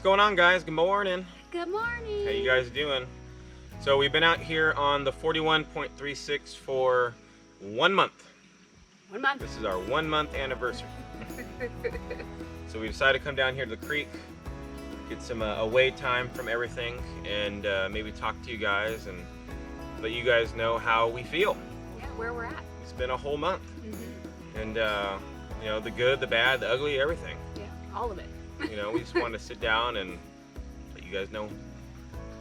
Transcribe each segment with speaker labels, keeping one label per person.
Speaker 1: What's going on, guys? Good morning.
Speaker 2: Good morning.
Speaker 1: How you guys doing? So we've been out here on the 41.36 for 1 month.
Speaker 2: 1 month.
Speaker 1: This is our 1 month anniversary. So we decided to come down here to the creek, get some away time from everything, and maybe talk to you guys and let you guys know how we feel.
Speaker 2: Yeah, where we're at.
Speaker 1: It's been a whole month.
Speaker 2: Mm-hmm.
Speaker 1: And you know, the good, the bad, the ugly, everything.
Speaker 2: Yeah, all of it.
Speaker 1: You know, we just wanted to sit down and let you guys know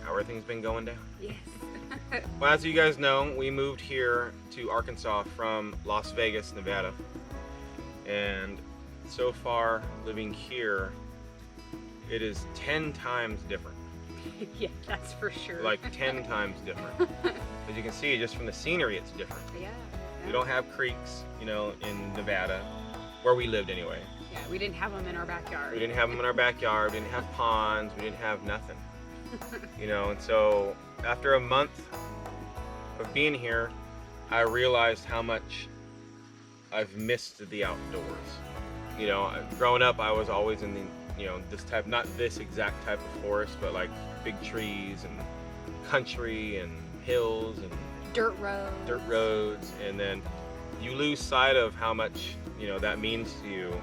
Speaker 1: how everything's been going down.
Speaker 2: Yes.
Speaker 1: Well, as you guys know, we moved here to Arkansas from Las Vegas, Nevada. And so far, living here, it is 10 times different.
Speaker 2: Yeah, that's for sure.
Speaker 1: Like 10 times different. As you can see, just from the scenery, it's different.
Speaker 2: Yeah.
Speaker 1: We don't have creeks, you know, in Nevada, where we lived anyway.
Speaker 2: Yeah, we didn't have them in our backyard.
Speaker 1: We didn't have them in our backyard, we didn't have ponds, we didn't have nothing. You know, and so after a month of being here, I realized how much I've missed the outdoors. You know, growing up, I was always in the, you know, this type, not this exact type of forest, but like big trees and country and hills and
Speaker 2: dirt roads.
Speaker 1: And then you lose sight of how much, you know, that means to you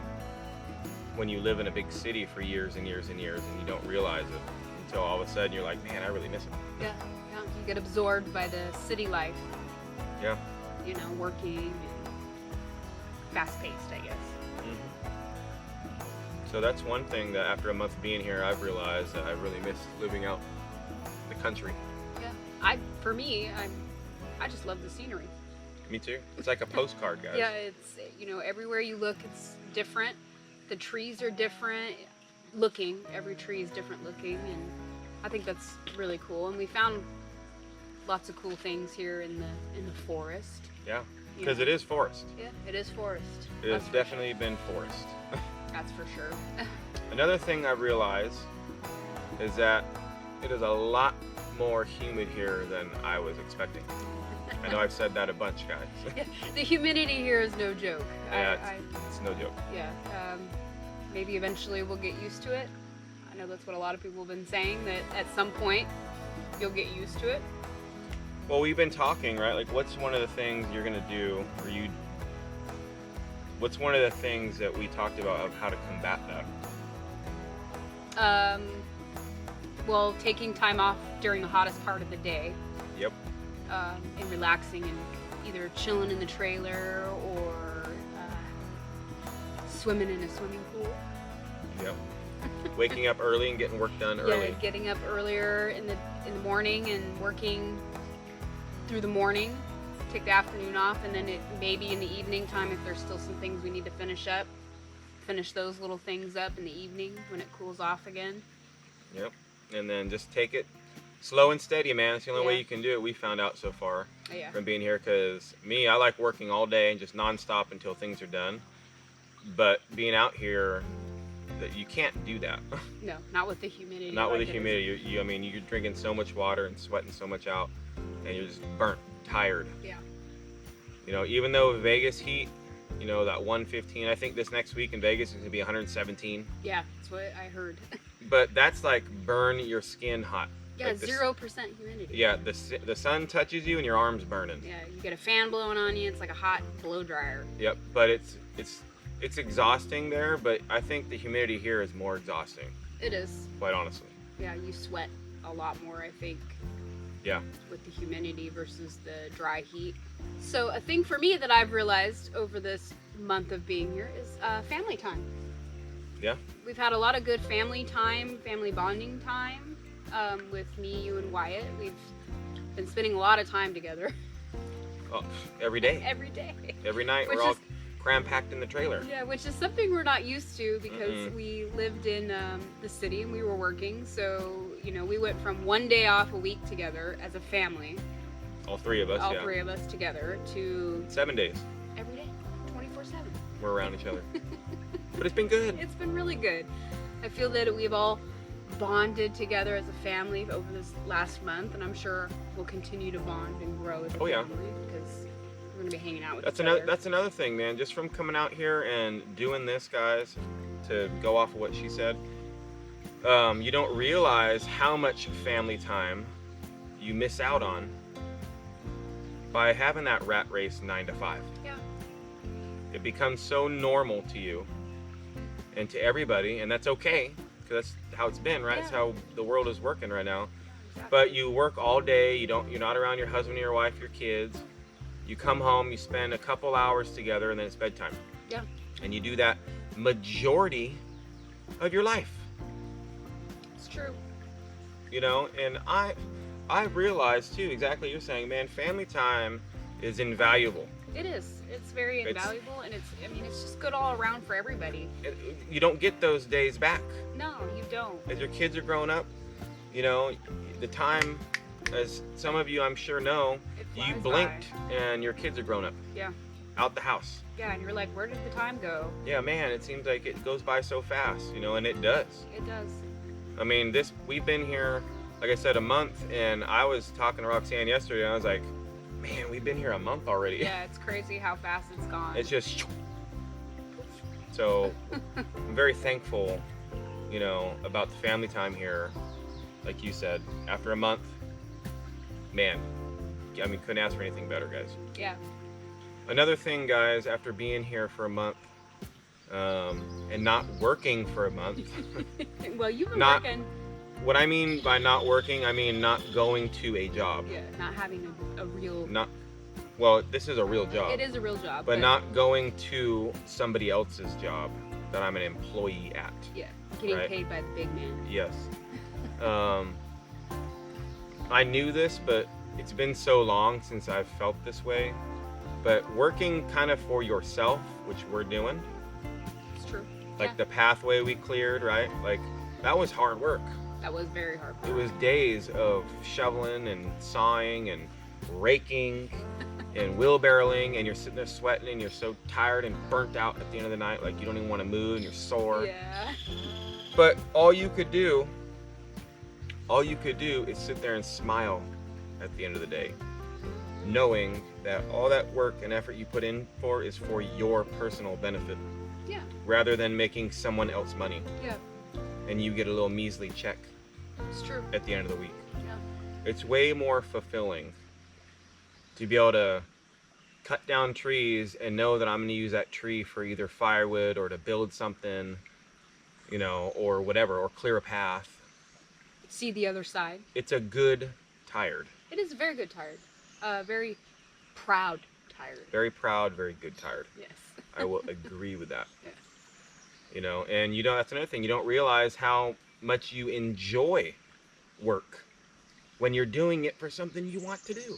Speaker 1: when you live in a big city for years and years and years, and you don't realize it until all of a sudden you're like, man, I really miss it.
Speaker 2: Yeah, yeah. You get absorbed by the city life.
Speaker 1: Yeah.
Speaker 2: You know, working and fast-paced, I guess.
Speaker 1: So that's one thing that after a month of being here, I've realized that I really miss living out in the country.
Speaker 2: Yeah, for me, I just love the scenery.
Speaker 1: Me too. It's like a postcard, guys.
Speaker 2: Yeah, it's, you know, everywhere you look, it's different. The trees are different looking. Every tree is different looking, and I think that's really cool. And we found lots of cool things here in the forest.
Speaker 1: Yeah, because it is forest.
Speaker 2: Yeah, it is forest.
Speaker 1: It has definitely been forest.
Speaker 2: That's for sure.
Speaker 1: Another thing I realized is that it is a lot more humid here than I was expecting. I know I've said that a bunch, guys.
Speaker 2: Yeah, the humidity here is no joke.
Speaker 1: Yeah, it's no joke.
Speaker 2: Yeah, maybe eventually we'll get used to it. I know that's what a lot of people have been saying, that at some point you'll get used to it.
Speaker 1: Well, we've been talking, right? Like, what's one of the things you're gonna do, or what's one of the things that we talked about of how to combat
Speaker 2: that? Well, taking time off during the hottest part of the day.
Speaker 1: Yep.
Speaker 2: And relaxing and either chilling in the trailer or swimming in a swimming pool.
Speaker 1: Yep. Waking up early and getting work done early.
Speaker 2: Yeah, getting up earlier in the morning and working through the morning. Take the afternoon off, and then maybe in the evening time, if there's still some things we need to finish those little things up in the evening when it cools off again.
Speaker 1: Yep. And then just take it slow and steady, man. It's the only way you can do it, we found out so far from being here. Because me, I like working all day and just nonstop until things are done. But being out here, you can't do that.
Speaker 2: No, not with the humidity.
Speaker 1: Not with the humidity. I mean, you're drinking so much water and sweating so much out, and you're just burnt, tired.
Speaker 2: Yeah.
Speaker 1: You know, even though Vegas heat, you know, that 115, I think this next week in Vegas is going to be 117.
Speaker 2: Yeah, that's what I heard.
Speaker 1: But that's like burn your skin hot.
Speaker 2: Yeah,
Speaker 1: like
Speaker 2: 0% humidity.
Speaker 1: Yeah, the sun touches you and your arm's burning.
Speaker 2: Yeah, you get a fan blowing on you. It's like a hot blow dryer.
Speaker 1: Yep, but it's exhausting there, but I think the humidity here is more exhausting.
Speaker 2: It is.
Speaker 1: Quite honestly.
Speaker 2: Yeah, you sweat a lot more, I think.
Speaker 1: Yeah.
Speaker 2: With the humidity versus the dry heat. So a thing for me that I've realized over this month of being here is family time.
Speaker 1: Yeah.
Speaker 2: We've had a lot of good family time, family bonding time with me, you, and Wyatt. We've been spending a lot of time together.
Speaker 1: Oh, every day.
Speaker 2: Every day.
Speaker 1: Every night. We're all cram-packed in the trailer.
Speaker 2: Yeah, which is something we're not used to because we lived in the city and we were working. So, you know, we went from 1 day off a week together as a family.
Speaker 1: All three of us,
Speaker 2: All three of us together to
Speaker 1: 7 days.
Speaker 2: Every day, 24/7.
Speaker 1: We're around each other. But it's been good.
Speaker 2: It's been really good. I feel that we've all bonded together as a family over this last month, and I'm sure we'll continue to bond and grow as a family because we're gonna be hanging out with each other.
Speaker 1: That's another thing, man. Just from coming out here and doing this, guys, to go off of what she said, you don't realize how much family time you miss out on by having that rat race 9 to 5.
Speaker 2: Yeah.
Speaker 1: It becomes so normal to you and to everybody, and that's okay, because that's how it's been, right? It's how the world is working right now.
Speaker 2: Exactly.
Speaker 1: But you work all day, you're not around your husband or your wife, your kids. You come home, you spend a couple hours together, and then it's bedtime.
Speaker 2: Yeah.
Speaker 1: And you do that majority of your life.
Speaker 2: It's true.
Speaker 1: You know, and I realized too, exactly what you're saying, man, family time is invaluable.
Speaker 2: It is. It's very invaluable, and it's just good all around for everybody.
Speaker 1: You don't get those days back.
Speaker 2: No, you don't.
Speaker 1: As your kids are growing up, you know, the time, as some of you I'm sure know, you blinked and your kids are grown up.
Speaker 2: Yeah.
Speaker 1: Out the house.
Speaker 2: Yeah, and you're like, where did the time go?
Speaker 1: Yeah, man, it seems like it goes by so fast, you know, and it does.
Speaker 2: It does.
Speaker 1: I mean, we've been here, like I said, a month, and I was talking to Roxanne yesterday, and I was like, man, we've been here a month already.
Speaker 2: Yeah, it's crazy how fast it's gone.
Speaker 1: It's just, so I'm very thankful, you know, about the family time here. Like you said, after a month, man, I mean, couldn't ask for anything better, guys.
Speaker 2: Yeah.
Speaker 1: Another thing, guys, after being here for a month, and not working for a month.
Speaker 2: Well, you've been working.
Speaker 1: What I mean by not working, I mean not going to a job.
Speaker 2: Yeah, not having a real...
Speaker 1: Well, this is a real job.
Speaker 2: It is a real job.
Speaker 1: But not going to somebody else's job that I'm an employee at.
Speaker 2: Yeah, getting paid by the big man.
Speaker 1: Yes. I knew this, but it's been so long since I've felt this way. But working kind of for yourself, which we're doing.
Speaker 2: It's true.
Speaker 1: Like the pathway we cleared, right? Like, that was hard work.
Speaker 2: That was very hard work.
Speaker 1: It was days of shoveling and sawing and raking and wheelbarrowing, and you're sitting there sweating and you're so tired and burnt out at the end of the night, like you don't even want to move and you're sore.
Speaker 2: Yeah.
Speaker 1: But all you could do is sit there and smile at the end of the day, knowing that all that work and effort you put in for is for your personal benefit.
Speaker 2: Yeah.
Speaker 1: Rather than making someone else money.
Speaker 2: Yeah.
Speaker 1: And you get a little measly check.
Speaker 2: It's true.
Speaker 1: At the end of the week.
Speaker 2: Yeah.
Speaker 1: It's way more fulfilling to be able to cut down trees and know that I'm going to use that tree for either firewood or to build something, you know, or whatever, or clear a path.
Speaker 2: See the other side.
Speaker 1: It's a good tired.
Speaker 2: It is a very good tired. Very proud tired.
Speaker 1: Very proud, very good tired.
Speaker 2: Yes.
Speaker 1: I will agree with that.
Speaker 2: Yeah.
Speaker 1: You know, and you know, that's another thing. You don't realize how much you enjoy work when you're doing it for something you want to do.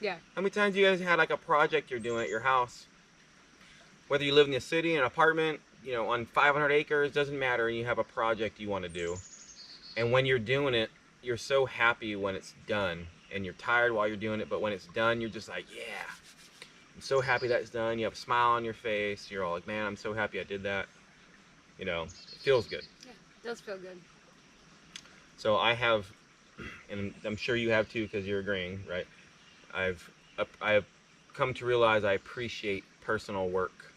Speaker 2: Yeah.
Speaker 1: How many times you guys had like a project you're doing at your house? Whether you live in the city, in an apartment, you know, on 500 acres, doesn't matter, and you have a project you want to do. And when you're doing it, you're so happy when it's done, and you're tired while you're doing it, but when it's done, you're just like, yeah, I'm so happy that's done. You have a smile on your face. You're all like, man, I'm so happy I did that. You know, it feels good.
Speaker 2: Yeah, it does feel good.
Speaker 1: So I have, and I'm sure you have too, because you're agreeing, right? I've come to realize I appreciate personal work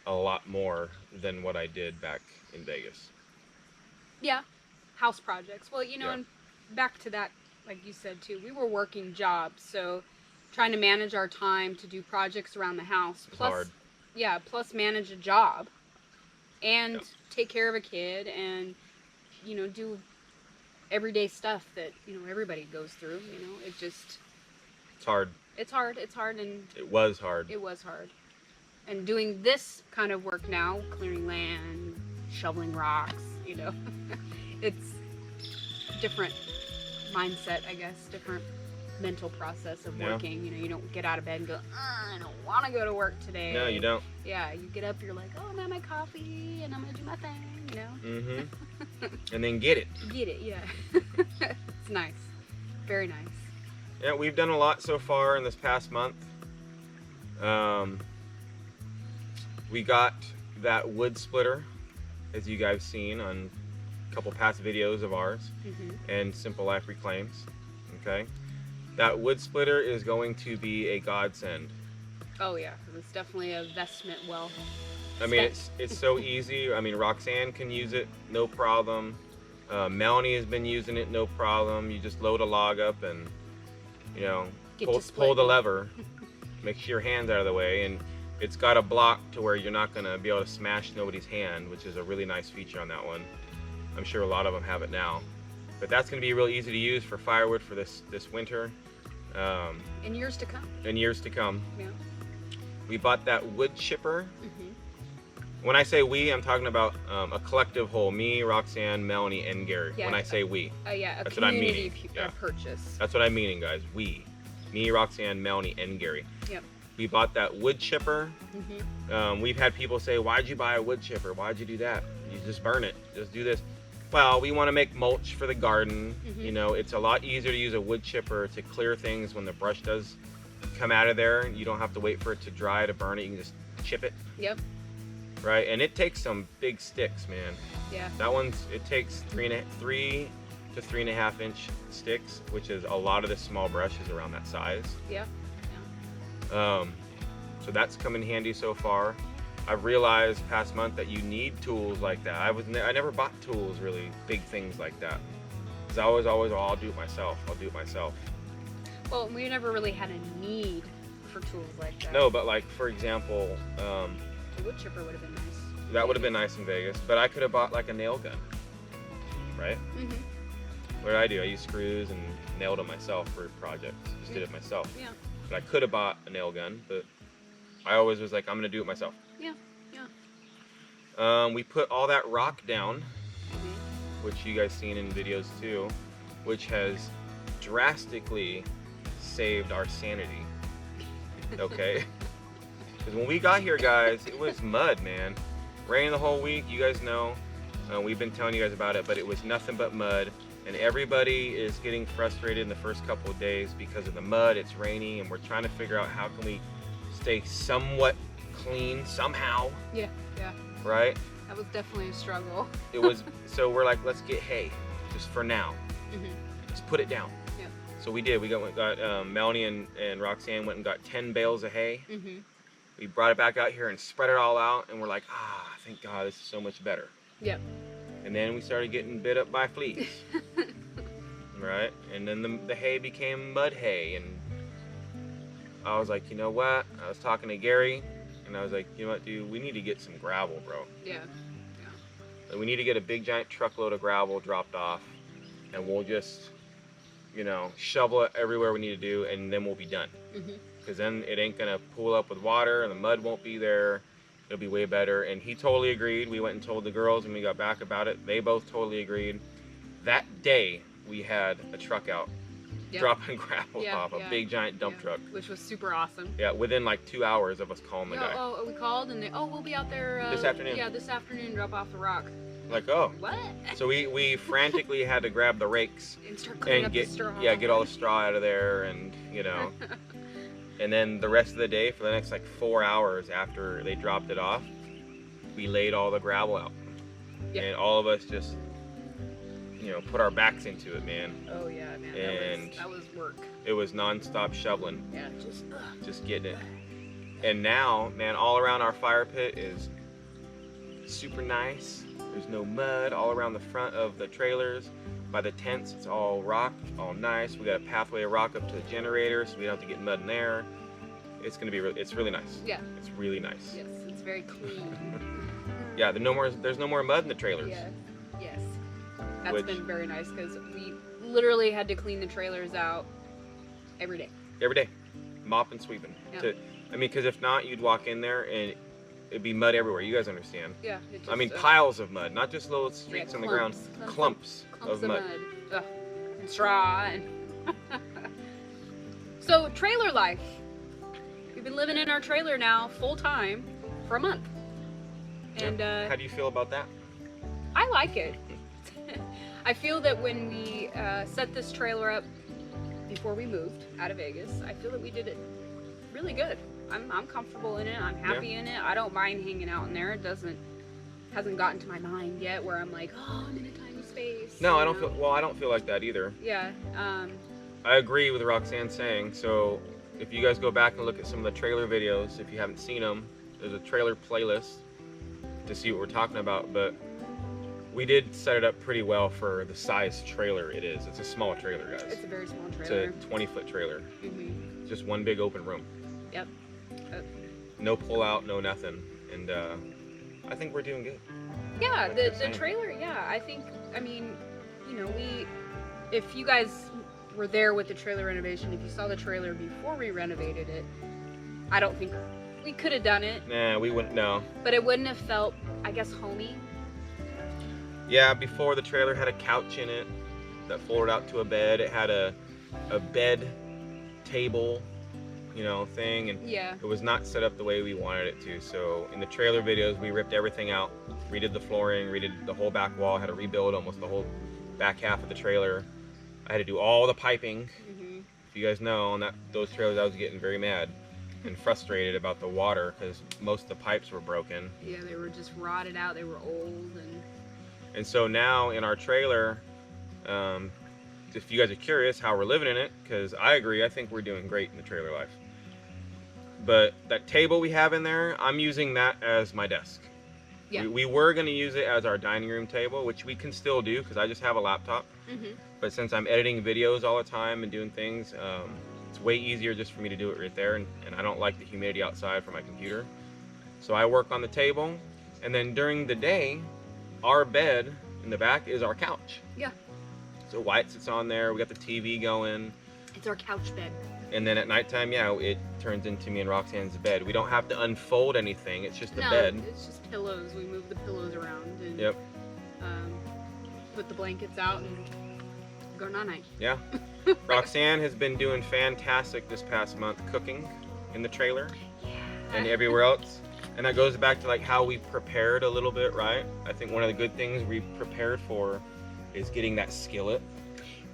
Speaker 1: a lot more than what I did back in Vegas.
Speaker 2: Yeah, house projects. Well, you know, and back to that, like you said too, we were working jobs, so trying to manage our time to do projects around the house. Plus,
Speaker 1: hard.
Speaker 2: Yeah, plus manage a job and take care of a kid and, you know, do everyday stuff that, you know, everybody goes through, you know. It's hard. It's hard, and
Speaker 1: it was hard.
Speaker 2: It was hard. And doing this kind of work now, clearing land, shoveling rocks, you know, it's different mindset, I guess, different mental process of working. You know, you don't get out of bed and go, I don't want to go to work today.
Speaker 1: No, you don't.
Speaker 2: Yeah, you get up, you're like, oh, I'm gonna have my coffee and I'm gonna do my thing, you know.
Speaker 1: Mm-hmm. And then get it.
Speaker 2: Get it, yeah. It's nice. Very nice.
Speaker 1: Yeah, we've done a lot so far in this past month. We got that wood splitter, as you guys seen on a couple past videos of ours, and Simple Life Reclaims. Okay, that wood splitter is going to be a godsend.
Speaker 2: Oh yeah, it's definitely a investment well.
Speaker 1: I mean, it's so easy. I mean, Roxanne can use it, no problem. Melanie has been using it no problem. You just load a log up and, you know, pull the lever, make sure your hand's out of the way, and it's got a block to where you're not gonna be able to smash nobody's hand, which is a really nice feature on that one. I'm sure a lot of them have it now, but that's gonna be real easy to use for firewood for this winter.
Speaker 2: In years to come.
Speaker 1: In years to come.
Speaker 2: Yeah.
Speaker 1: We bought that wood chipper. When I say we, I'm talking about a collective whole. Me, Roxanne, Melanie, and Gary.
Speaker 2: Yeah,
Speaker 1: when I say we.
Speaker 2: Yeah,
Speaker 1: that's what I'm meaning.
Speaker 2: Purchase.
Speaker 1: That's what I'm meaning, guys. We. Me, Roxanne, Melanie, and Gary.
Speaker 2: Yep.
Speaker 1: We bought that wood chipper. We've had people say, why'd you buy a wood chipper? Why'd you do that? You just burn it. Just do this. Well, we want to make mulch for the garden. You know, it's a lot easier to use a wood chipper to clear things when the brush does come out of there. You don't have to wait for it to dry to burn it. You can just chip it.
Speaker 2: Yep.
Speaker 1: Right, and it takes some big sticks, man.
Speaker 2: Yeah.
Speaker 1: That it takes 3 to 3.5 inch sticks, which is a lot of the small brushes around that size.
Speaker 2: Yeah.
Speaker 1: So that's come in handy so far. I've realized past month that you need tools like that. I never bought tools, really big things like that. Cause I always, oh, I'll do it myself. I'll do it myself.
Speaker 2: Well, we never really had a need for tools like that.
Speaker 1: No, but like for example,
Speaker 2: the wood chipper would have been nice.
Speaker 1: That would have been nice in Vegas, but I could have bought like a nail gun, right? What did I do? I used screws and nailed them myself for projects. Just did it myself.
Speaker 2: Yeah.
Speaker 1: But I could have bought a nail gun, but I always was like, I'm gonna do it myself.
Speaker 2: Yeah.
Speaker 1: We put all that rock down, which you guys seen in videos too, which has drastically saved our sanity. Okay. Because when we got here, guys, it was mud, man. Rain the whole week, you guys know. We've been telling you guys about it, but it was nothing but mud. And everybody is getting frustrated in the first couple of days because of the mud. It's raining, and we're trying to figure out how can we stay somewhat clean somehow.
Speaker 2: Yeah.
Speaker 1: Right?
Speaker 2: That was definitely a struggle.
Speaker 1: It was. So we're like, let's get hay, just for now. Just put it down.
Speaker 2: Yeah.
Speaker 1: So we did. We got Melanie and Roxanne went and got 10 bales of hay. We brought it back out here and spread it all out, and we're like, thank God, this is so much better.
Speaker 2: Yep.
Speaker 1: And then we started getting bit up by fleas. Right? And then the hay became mud hay, and I was like, you know what? I was talking to Gary, and I was like, you know what, dude? We need to get some gravel, bro.
Speaker 2: Yeah.
Speaker 1: We need to get a big giant truckload of gravel dropped off, and we'll just, you know, shovel it everywhere we need to do, and then we'll be done. Because then it ain't gonna pool up with water, and the mud won't be there. It'll be way better. And he totally agreed. We went and told the girls, and we got back about it. They both totally agreed. That day, we had a truck out dropping gravel off, a big giant dump truck.
Speaker 2: Which was super awesome.
Speaker 1: Yeah, within like 2 hours of us calling the guy.
Speaker 2: Oh, we called, and we'll be out there
Speaker 1: this afternoon.
Speaker 2: Yeah, this afternoon, drop off the rock.
Speaker 1: Like, oh.
Speaker 2: What?
Speaker 1: So we frantically had to grab the rakes
Speaker 2: and start cleaning up the straw.
Speaker 1: Yeah, get all the straw out of there, and you know. And then the rest of the day, for the next like 4 hours after they dropped it off, we laid all the gravel out. And all of us just, you know, put our backs into it, man.
Speaker 2: Oh yeah, man.
Speaker 1: And
Speaker 2: that was work.
Speaker 1: It was non-stop shoveling.
Speaker 2: Yeah,
Speaker 1: just getting it. And now, man, all around our fire pit is super nice. There's no mud all around the front of the trailers. By the tents, it's all rock, all nice. We got a pathway of rock up to the generator, so we don't have to get mud in there. It's gonna be it's really nice.
Speaker 2: Yeah.
Speaker 1: It's really nice.
Speaker 2: Yes, it's very clean.
Speaker 1: Yeah, there's no more mud in the trailers.
Speaker 2: Yeah. Yes. That's been very nice because we literally had to clean the trailers out every day.
Speaker 1: Every day, mop and sweeping.
Speaker 2: Yeah.
Speaker 1: Because if not, you'd walk in there and it'd be mud everywhere. You guys understand?
Speaker 2: Yeah.
Speaker 1: I mean, piles of mud, not just little streaks on the ground. Clumps of mud.
Speaker 2: Ugh. And straw. And so, trailer life. We've been living in our trailer now full time for a month. And
Speaker 1: how do you feel about that?
Speaker 2: I like it. I feel that when we set this trailer up before we moved out of Vegas, I feel that we did it really good. I'm comfortable in it. I'm happy in it. I don't mind hanging out in there. It hasn't gotten to my mind yet where I'm like, oh, I'm in a tiny space.
Speaker 1: No, I don't feel like that either.
Speaker 2: Yeah.
Speaker 1: I agree with Roxanne saying. So if you guys go back and look at some of the trailer videos, if you haven't seen them, there's a trailer playlist to see what we're talking about. But We did set it up pretty well for the size trailer it is. It's a small trailer, guys.
Speaker 2: It's a very small trailer.
Speaker 1: It's a 20-foot trailer.
Speaker 2: Mm-hmm.
Speaker 1: Just one big open room.
Speaker 2: Yep.
Speaker 1: No pull out, no nothing. And I think we're doing good.
Speaker 2: Yeah,
Speaker 1: Like
Speaker 2: the trailer, yeah, I think, I mean, you know, if you guys were there with the trailer renovation, if you saw the trailer before we renovated it, I don't think we could have done it.
Speaker 1: Nah, we wouldn't, no.
Speaker 2: But it wouldn't have felt, I guess, homey.
Speaker 1: Yeah, before the trailer had a couch in it that folded out to a bed. It had a bed table, you know, thing, and
Speaker 2: Yeah.
Speaker 1: it was not set up the way we wanted it to. So in the trailer videos, we ripped everything out, redid the flooring, redid the whole back wall, had to rebuild almost the whole back half of the trailer. I had to do all the piping.
Speaker 2: Mm-hmm.
Speaker 1: If you guys know, on those trailers, I was getting very mad and frustrated about the water because most of the pipes were broken.
Speaker 2: Yeah, they were just rotted out. They were old.
Speaker 1: And so now in our trailer, if you guys are curious how we're living in it, because I agree, I think we're doing great in the trailer life. But that table we have in there, I'm using that as my desk.
Speaker 2: Yeah.
Speaker 1: We were going to use it as our dining room table, which we can still do because I just have a laptop.
Speaker 2: Mm-hmm.
Speaker 1: But since I'm editing videos all the time and doing things, it's way easier just for me to do it right there. And I don't like the humidity outside for my computer. So I work on the table. And then during the day, our bed in the back is our couch.
Speaker 2: Yeah.
Speaker 1: So Wyatt sits on there. We got the TV going.
Speaker 2: It's our couch bed.
Speaker 1: And then at nighttime, yeah, it turns into me and Roxanne's bed. We don't have to unfold anything. It's just a bed.
Speaker 2: It's just pillows. We move the pillows around and
Speaker 1: Yep.
Speaker 2: Put the blankets out and go night-night.
Speaker 1: Yeah. Roxanne has been doing fantastic this past month cooking in the trailer and everywhere else. And that goes back to like how we prepared a little bit, right? I think one of the good things we prepared for is getting that skillet.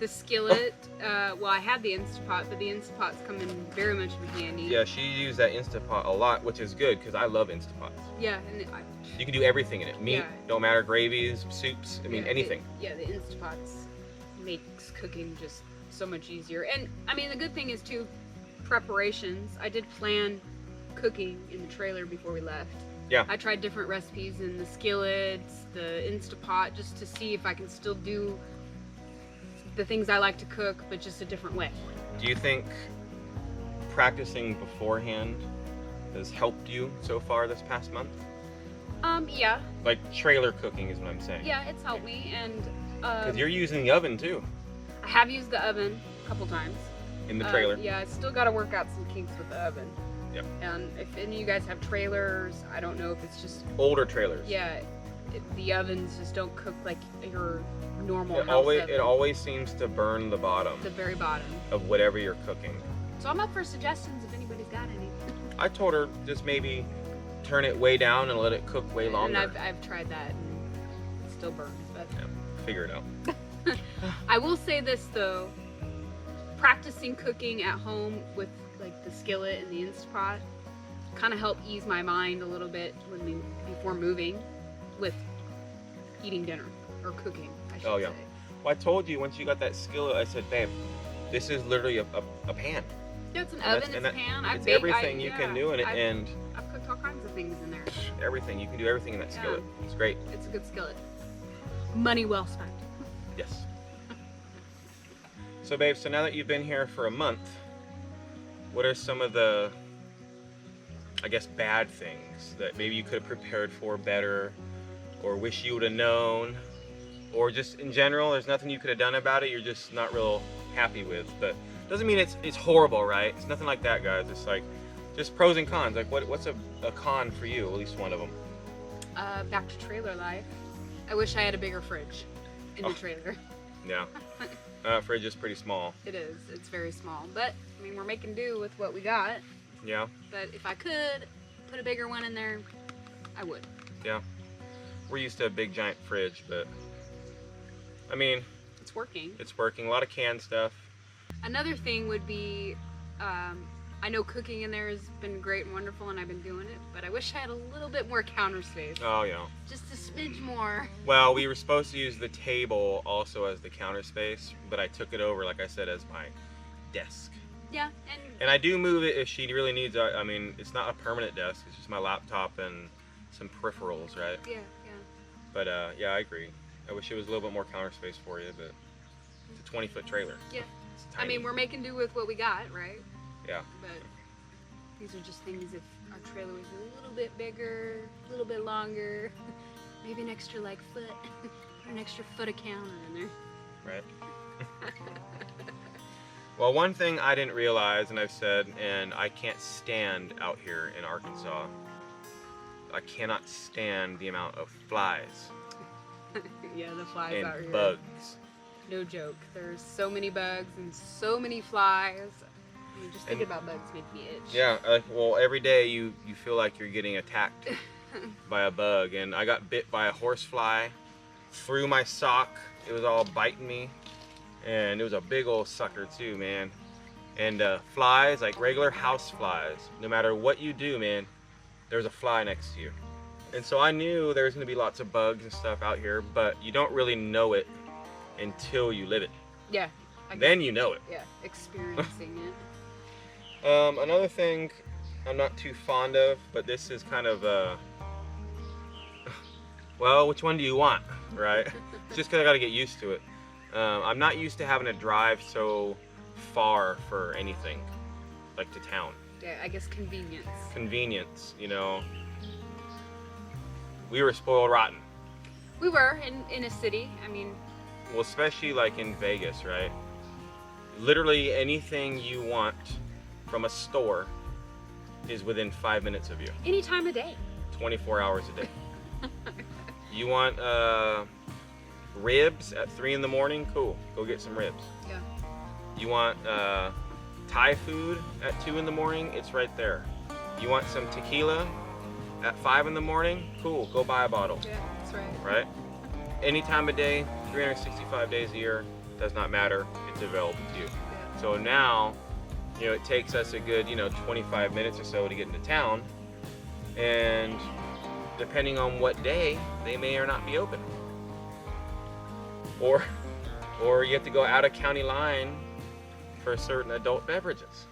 Speaker 2: The skillet, well, I had the Instapot, but the Instapots come in very much handy.
Speaker 1: Yeah, she used that Instapot a lot, which is good because I love Instapots.
Speaker 2: Yeah, and
Speaker 1: You can do everything in it. Meat,
Speaker 2: Yeah.
Speaker 1: don't matter, gravies, soups, I mean, anything.
Speaker 2: The Instapots makes cooking just so much easier. And, I mean, the good thing is, too, preparations. I did plan cooking in the trailer before we left.
Speaker 1: Yeah.
Speaker 2: I tried different recipes in the skillets, the Instapot, just to see if I can still do the things I like to cook, but just a different way.
Speaker 1: Do you think practicing beforehand has helped you so far this past month?
Speaker 2: Yeah.
Speaker 1: Like trailer cooking is what I'm saying.
Speaker 2: Yeah, it's helped me, and
Speaker 1: Because you're using the oven too
Speaker 2: I have used the oven a couple times.
Speaker 1: in the trailer.
Speaker 2: Yeah, I still got to work out some kinks with the oven.
Speaker 1: Yep.
Speaker 2: And if any of you guys have trailers, I don't know if it's just,
Speaker 1: Older trailers.
Speaker 2: yeah, the ovens just don't cook like your normal
Speaker 1: It
Speaker 2: house
Speaker 1: always
Speaker 2: oven.
Speaker 1: it always seems to burn the bottom
Speaker 2: The very bottom.
Speaker 1: of whatever you're cooking.
Speaker 2: So I'm up for suggestions if anybody's got any.
Speaker 1: I told her just maybe turn it way down and let it cook way longer.
Speaker 2: And I've tried that and it still burns. But
Speaker 1: Yeah, figure it out.
Speaker 2: I will say this though, practicing cooking at home with like the skillet and the Instapot kind of helped ease my mind a little bit before moving with eating dinner or cooking, I should
Speaker 1: Oh, yeah.
Speaker 2: say.
Speaker 1: Well, I told you once you got that skillet, I said, babe, this is literally a pan.
Speaker 2: Yeah, it's an
Speaker 1: And
Speaker 2: oven, it's a pan.
Speaker 1: It's everything you can do in it, and
Speaker 2: I've cooked all kinds of things in there.
Speaker 1: everything. You can do everything in that
Speaker 2: Yeah.
Speaker 1: skillet. It's great.
Speaker 2: It's a good skillet. Money well spent.
Speaker 1: Yes. So, babe, so now that you've been here for a month, what are some of the, I guess, bad things that maybe you could have prepared for better, or wish you would have known, or just in general, there's nothing you could have done about it, you're just not real happy with? But doesn't mean it's horrible, right? It's nothing like that, guys. It's like just pros and cons. Like what's a con for you? At least one of them.
Speaker 2: Back to trailer life. I wish I had a bigger fridge in the trailer.
Speaker 1: Yeah. Fridge is pretty small.
Speaker 2: It is. It's very small. But, I mean, we're making do with what we got.
Speaker 1: Yeah.
Speaker 2: But if I could put a bigger one in there, I would.
Speaker 1: Yeah. We're used to a big giant fridge, but I mean,
Speaker 2: It's working.
Speaker 1: it's working. A lot of canned stuff.
Speaker 2: Another thing would be, I know cooking in there has been great and wonderful, and I've been doing it, but I wish I had a little bit more counter space.
Speaker 1: Oh, yeah.
Speaker 2: Just a smidge more.
Speaker 1: Well, we were supposed to use the table also as the counter space, but I took it over, like I said, as my desk.
Speaker 2: Yeah,
Speaker 1: And I do move it if she really needs it. I mean, it's not a permanent desk. It's just my laptop and some peripherals, right?
Speaker 2: yeah.
Speaker 1: But yeah, I agree. I wish it was a little bit more counter space for you, but it's a 20-foot trailer.
Speaker 2: Yeah.
Speaker 1: It's
Speaker 2: I
Speaker 1: tiny.
Speaker 2: mean, we're making do with what we got, right?
Speaker 1: Yeah.
Speaker 2: But these are just things if our trailer was a little bit bigger, a little bit longer, maybe an extra like foot, put an extra foot of counter in there.
Speaker 1: Right. Well, one thing I didn't realize, and I've said, and I can't stand out here in Arkansas, I cannot stand the amount of flies
Speaker 2: Yeah, the flies out
Speaker 1: and
Speaker 2: here.
Speaker 1: bugs.
Speaker 2: No joke. There's so many bugs and so many flies. I mean, just thinking about bugs make me itch.
Speaker 1: Yeah, well, every day you feel like you're getting attacked by a bug, and I got bit by a horsefly through my sock. It was all biting me, and it was a big old sucker too, man. And flies, like regular house flies, no matter what you do, man, there's a fly next to you. And so I knew there was going to be lots of bugs and stuff out here, but you don't really know it until you live it.
Speaker 2: Yeah.
Speaker 1: Then you know it.
Speaker 2: Yeah, experiencing it.
Speaker 1: Another thing I'm not too fond of, but this is kind of well, which one do you want, right? It's just because I got to get used to it. I'm not used to having to drive so far for anything, like to town.
Speaker 2: Yeah, I guess convenience.
Speaker 1: Convenience, you know. We were spoiled rotten.
Speaker 2: We were in a city. I mean,
Speaker 1: Well, especially like in Vegas, right? Literally anything you want from a store is within 5 minutes of you.
Speaker 2: any time of day.
Speaker 1: 24 hours a day. You want ribs at 3 in the morning? Cool, go get some ribs.
Speaker 2: Yeah.
Speaker 1: You want Thai food at 2 in the morning? It's right there. You want some tequila at 5 in the morning? Cool, go buy a bottle.
Speaker 2: Yeah, that's right.
Speaker 1: Right? Any time of day, 365 days a year, does not matter, it's available to you.
Speaker 2: Yeah.
Speaker 1: So now, you know, it takes us a good, 25 minutes or so to get into town, and depending on what day, they may or not be open. Or you have to go out of county line for certain adult beverages.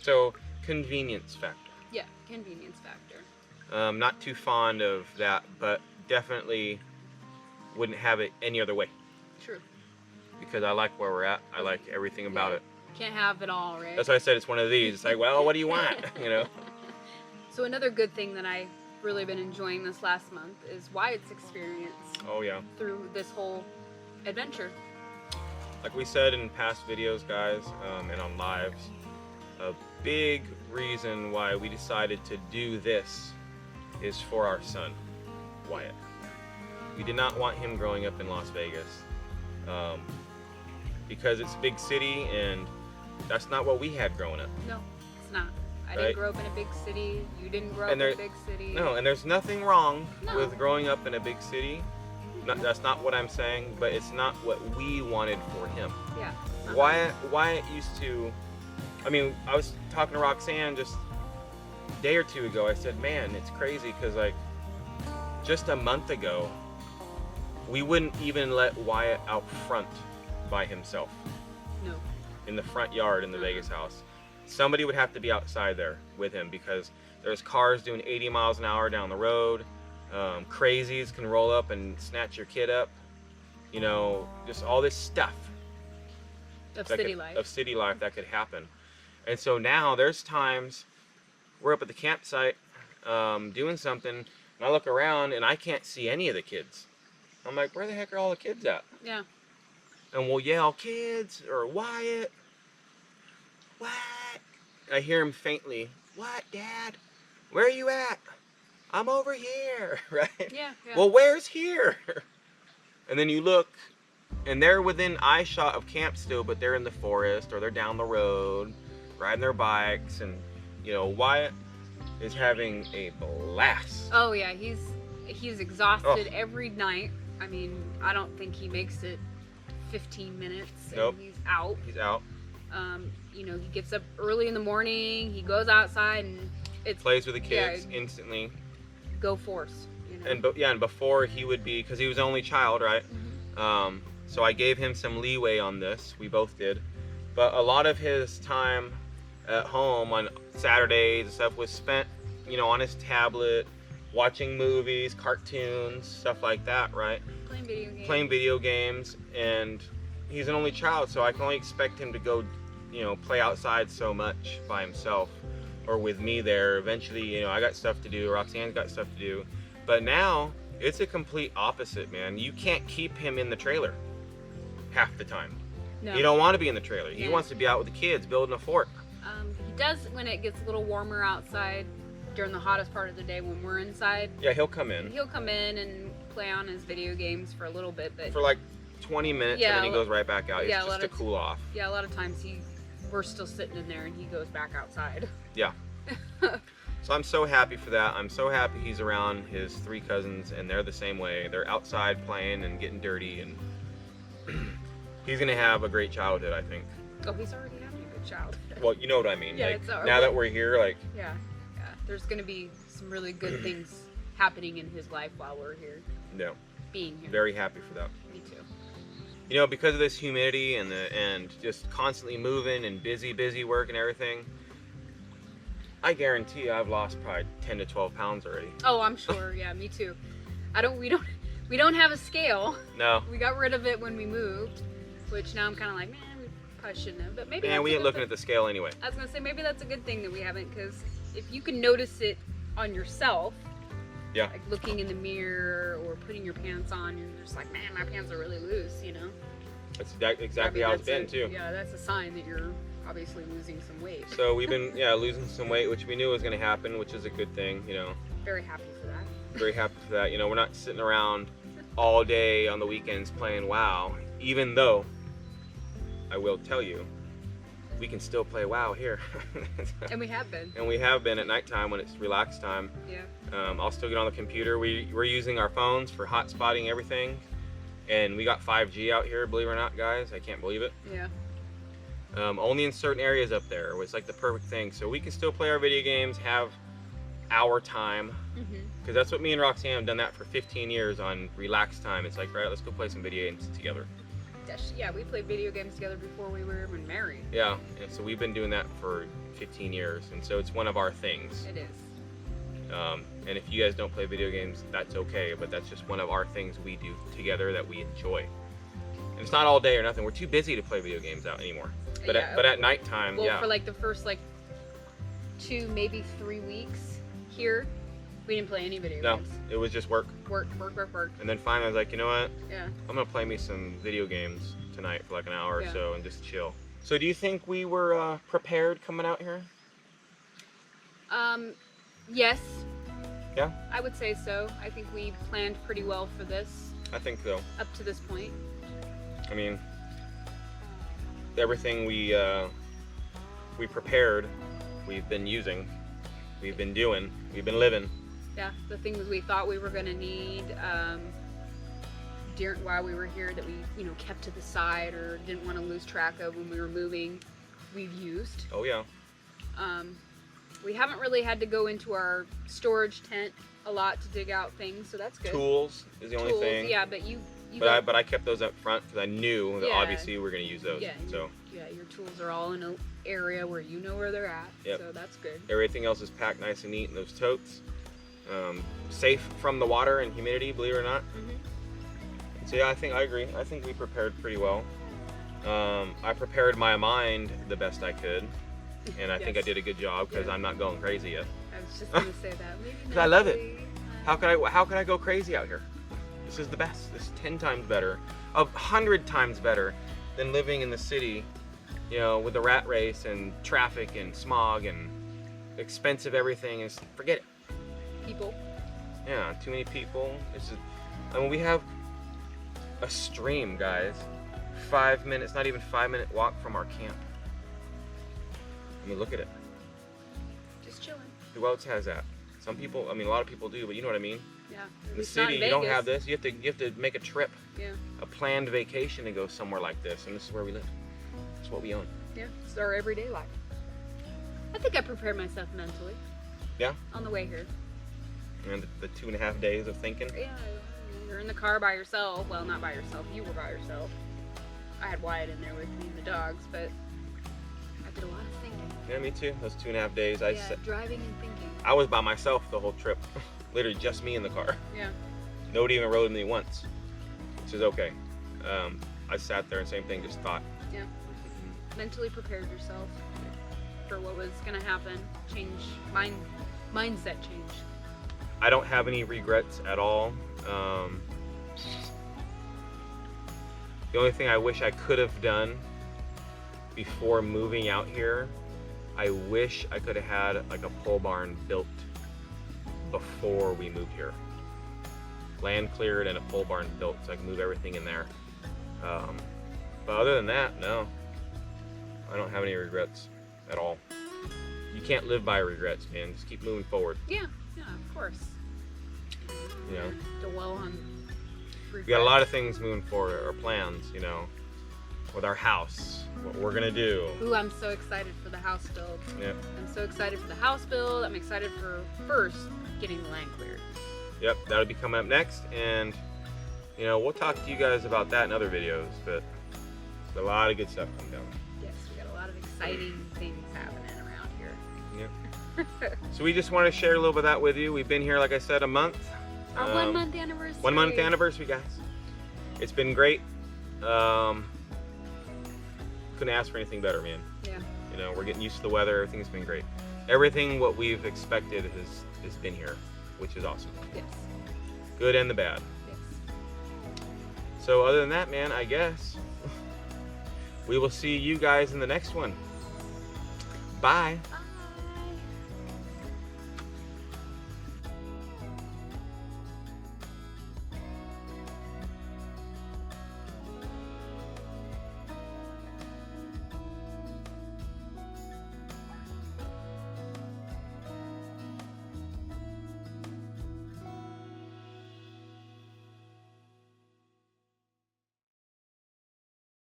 Speaker 1: So, convenience factor.
Speaker 2: Yeah, convenience factor.
Speaker 1: Not too fond of that, but definitely wouldn't have it any other way,
Speaker 2: True.
Speaker 1: because I like where we're at. I like everything about
Speaker 2: Yeah.
Speaker 1: it.
Speaker 2: Can't have it all, right?
Speaker 1: That's why I said it's one of these. It's like, well, what do you want?
Speaker 2: So another good thing that I've really been enjoying this last month is Wyatt's experience
Speaker 1: Oh yeah.
Speaker 2: through this whole adventure.
Speaker 1: Like we said in past videos, guys, and on lives, a big reason why we decided to do this is for our son, Wyatt. We did not want him growing up in Las Vegas, because it's a big city, and that's not what we had growing up.
Speaker 2: No, it's not. I
Speaker 1: Right.
Speaker 2: didn't grow up in a big city. You didn't grow up
Speaker 1: And
Speaker 2: in
Speaker 1: there-
Speaker 2: a big city.
Speaker 1: No, and there's nothing wrong
Speaker 2: No.
Speaker 1: with growing up in a big city. That's not what I'm saying, but it's not what we wanted for him.
Speaker 2: Yeah.
Speaker 1: Wyatt used to, I mean, I was talking to Roxanne just a day or two ago. I said, man, it's crazy because like just a month ago, we wouldn't even let Wyatt out front by himself
Speaker 2: No.
Speaker 1: in the front yard in the Vegas house. Somebody would have to be outside there with him because there's cars doing 80 miles an hour down the road. Crazies can roll up and snatch your kid up. Just all this stuff.
Speaker 2: Of
Speaker 1: that
Speaker 2: city
Speaker 1: could-
Speaker 2: life.
Speaker 1: Of city life that could happen. And so now there's times we're up at the campsite doing something, and I look around and I can't see any of the kids. I'm like, where the heck are all the kids at?
Speaker 2: Yeah.
Speaker 1: And we'll yell, kids, or Wyatt. What? I hear him faintly, what, Dad? Where are you at? I'm over here, right?
Speaker 2: Yeah. Yeah.
Speaker 1: Well, where's here? And then you look, and they're within eye shot of camp still, but they're in the forest, or they're down the road, riding their bikes, and, Wyatt is having a blast.
Speaker 2: Oh yeah, he's exhausted every night. I mean, I don't think he makes it 15 minutes and
Speaker 1: Nope.
Speaker 2: he's out.
Speaker 1: He's out,
Speaker 2: He gets up early in the morning, he goes outside and it's
Speaker 1: plays with the kids
Speaker 2: Yeah.
Speaker 1: instantly.
Speaker 2: go force,
Speaker 1: And before he would be, because he was the only child, right?
Speaker 2: Mhm.
Speaker 1: So I gave him some leeway on this. We both did. But a lot of his time at home on Saturdays and stuff was spent, on his tablet, watching movies, cartoons, stuff like that, right?
Speaker 2: Playing video
Speaker 1: games, and he's an only child, so I can only expect him to go, play outside so much by himself or with me there. Eventually, I got stuff to do, Roxanne's got stuff to do, but now it's a complete opposite, man. You can't keep him in the trailer half the time.
Speaker 2: No.
Speaker 1: He don't want to be in the trailer. He wants to be out with the kids building a fort.
Speaker 2: He does when it gets a little warmer outside during the hottest part of the day when we're inside.
Speaker 1: Yeah, he'll come in.
Speaker 2: He'll come in and play on his video games for a little bit, but
Speaker 1: for like 20 minutes, and then he goes right back out. It's just to cool off.
Speaker 2: Yeah, a lot of times we're still sitting in there and he goes back outside.
Speaker 1: Yeah. So I'm so happy for that. I'm so happy he's around his 3 cousins, and they're the same way. They're outside playing and getting dirty, and he's gonna have a great childhood, I think.
Speaker 2: Oh, he's already having a good childhood.
Speaker 1: Well, you know what I mean.
Speaker 2: Yeah,
Speaker 1: like, now that we're here, like.
Speaker 2: Yeah. There's gonna be some really good things happening in his life while we're here.
Speaker 1: Yeah.
Speaker 2: Being here.
Speaker 1: Very happy for that.
Speaker 2: Me too.
Speaker 1: Because of this humidity and just constantly moving and busy work and everything, I guarantee I've lost probably 10 to 12 pounds already.
Speaker 2: Oh, I'm sure. Yeah, me too. We don't have a scale.
Speaker 1: No.
Speaker 2: We got rid of it when we moved, which now I'm kind of like, man, we probably shouldn't have. But maybe.
Speaker 1: And we ain't looking at the scale anyway.
Speaker 2: I was gonna say maybe that's a good thing that we haven't, because if you can notice it on yourself,
Speaker 1: yeah,
Speaker 2: like looking in the mirror or putting your pants on, you're just like, man, my pants are really loose,
Speaker 1: That's exactly how it's been too.
Speaker 2: Yeah, that's a sign that you're obviously losing some weight.
Speaker 1: So we've been losing some weight, which we knew was going to happen, which is a good thing.
Speaker 2: Very happy for that.
Speaker 1: Very happy for that. We're not sitting around all day on the weekends playing WoW, even though I will tell you, we can still play WoW here.
Speaker 2: And we have been.
Speaker 1: And we have been at nighttime when it's relaxed time.
Speaker 2: Yeah.
Speaker 1: I'll still get on the computer. We're using our phones for hotspotting everything. And we got 5G out here, believe it or not, guys. I can't believe it.
Speaker 2: Yeah.
Speaker 1: Only in certain areas up there. It's like the perfect thing. So we can still play our video games, have our time. Because that's what me and Roxanne have done that for 15 years on relaxed time. It's like, right, let's go play some video games together.
Speaker 2: Yeah, we played video games together before we were even married.
Speaker 1: Yeah, and so we've been doing that for 15 years, and so it's one of our things.
Speaker 2: It is.
Speaker 1: And if you guys don't play video games, that's okay, but that's just one of our things we do together that we enjoy. And it's not all day or nothing. We're too busy to play video games out anymore. But at nighttime,
Speaker 2: well, for like the first 2, maybe 3 weeks here, we didn't play any video games.
Speaker 1: No, it was just work.
Speaker 2: Work.
Speaker 1: And then finally I was like, you know what?
Speaker 2: Yeah.
Speaker 1: I'm gonna play me some video games tonight for like an hour or so and just chill. So do you think we were prepared coming out here?
Speaker 2: Yes.
Speaker 1: Yeah?
Speaker 2: I would say so. I think we planned pretty well for this.
Speaker 1: I think so.
Speaker 2: Up to this point.
Speaker 1: I mean, everything we prepared, we've been using, we've been doing, we've been living.
Speaker 2: Yeah, the things we thought we were going to need while we were here that we, kept to the side or didn't want to lose track of when we were moving, we've used.
Speaker 1: Oh yeah.
Speaker 2: We haven't really had to go into our storage tent a lot to dig out things, so that's good.
Speaker 1: Tools is the only thing.
Speaker 2: Yeah, but
Speaker 1: But I kept those up front because I knew that obviously we're going to use those.
Speaker 2: Yeah,
Speaker 1: so.
Speaker 2: Yeah, your tools are all in an area where you know where they're at.
Speaker 1: Yep.
Speaker 2: So that's good.
Speaker 1: Everything else is packed nice and neat in those totes. Safe from the water and humidity, believe it or not. So yeah, I agree. I think we prepared pretty well. I prepared my mind the best I could, and I think I did a good job because I'm not going crazy yet.
Speaker 2: I was just gonna say that. Maybe
Speaker 1: I love it. How could I go crazy out here? This is the best. This is 10 times better, 100 times better than living in the city, with the rat race and traffic and smog and expensive everything. And forget it.
Speaker 2: People.
Speaker 1: Yeah, too many people. We have a stream, guys. 5 minutes, not even 5-minute walk from our camp. I mean, look at it.
Speaker 2: Just chilling.
Speaker 1: Who else has that? Some people, a lot of people do, but you know what I mean?
Speaker 2: Yeah.
Speaker 1: In the city, you don't have this. You have to make a trip.
Speaker 2: Yeah.
Speaker 1: A planned vacation to go somewhere like this, and this is where we live. It's what we own.
Speaker 2: Yeah, it's our everyday life. I think I prepared myself mentally.
Speaker 1: Yeah?
Speaker 2: On the way here.
Speaker 1: And the 2.5 days of thinking?
Speaker 2: Yeah, you're in the car by yourself. Well, not by yourself. You were by yourself. I had Wyatt in there with me and the dogs, but I did a lot of thinking.
Speaker 1: Yeah, me too. Those 2.5 days.
Speaker 2: Driving and thinking.
Speaker 1: I was by myself the whole trip. Literally just me in the car.
Speaker 2: Yeah.
Speaker 1: Nobody even rode with me once, which is okay. I sat there and same thing, just thought.
Speaker 2: Yeah. Mentally prepared yourself for what was gonna happen. Change mindset change.
Speaker 1: I don't have any regrets at all. The only thing I wish I could have done before moving out here, I wish I could have had like a pole barn built before we moved here. Land cleared and a pole barn built so I can move everything in there. But other than that, no. I don't have any regrets at all. You can't live by regrets, man. Just keep moving forward.
Speaker 2: Yeah, of course.
Speaker 1: You know?
Speaker 2: Dwell on regrets.
Speaker 1: We got a lot of things moving forward, our plans, you know, with our house, what we're gonna do.
Speaker 2: Ooh, I'm so excited for the house build.
Speaker 1: Yep.
Speaker 2: I'm so excited for the house build. I'm excited for first getting the land cleared.
Speaker 1: Yep, that'll be coming up next, and you know, we'll talk to you guys about that in other videos, but there's a lot of good stuff coming down.
Speaker 2: Yes, we got a lot of exciting things happening around here.
Speaker 1: Yep. So we just want to share a little bit of that with you. We've been here, like I said, a month.
Speaker 2: Our 1 month anniversary.
Speaker 1: 1 month anniversary, guys. It's been great. Couldn't ask for anything better, man.
Speaker 2: Yeah.
Speaker 1: You know, we're getting used to the weather. Everything's been great. Everything what we've expected has been here, which is awesome.
Speaker 2: Yes.
Speaker 1: Good and the bad.
Speaker 2: Yes.
Speaker 1: So other than that, man, I guess we will see you guys in the next one. Bye.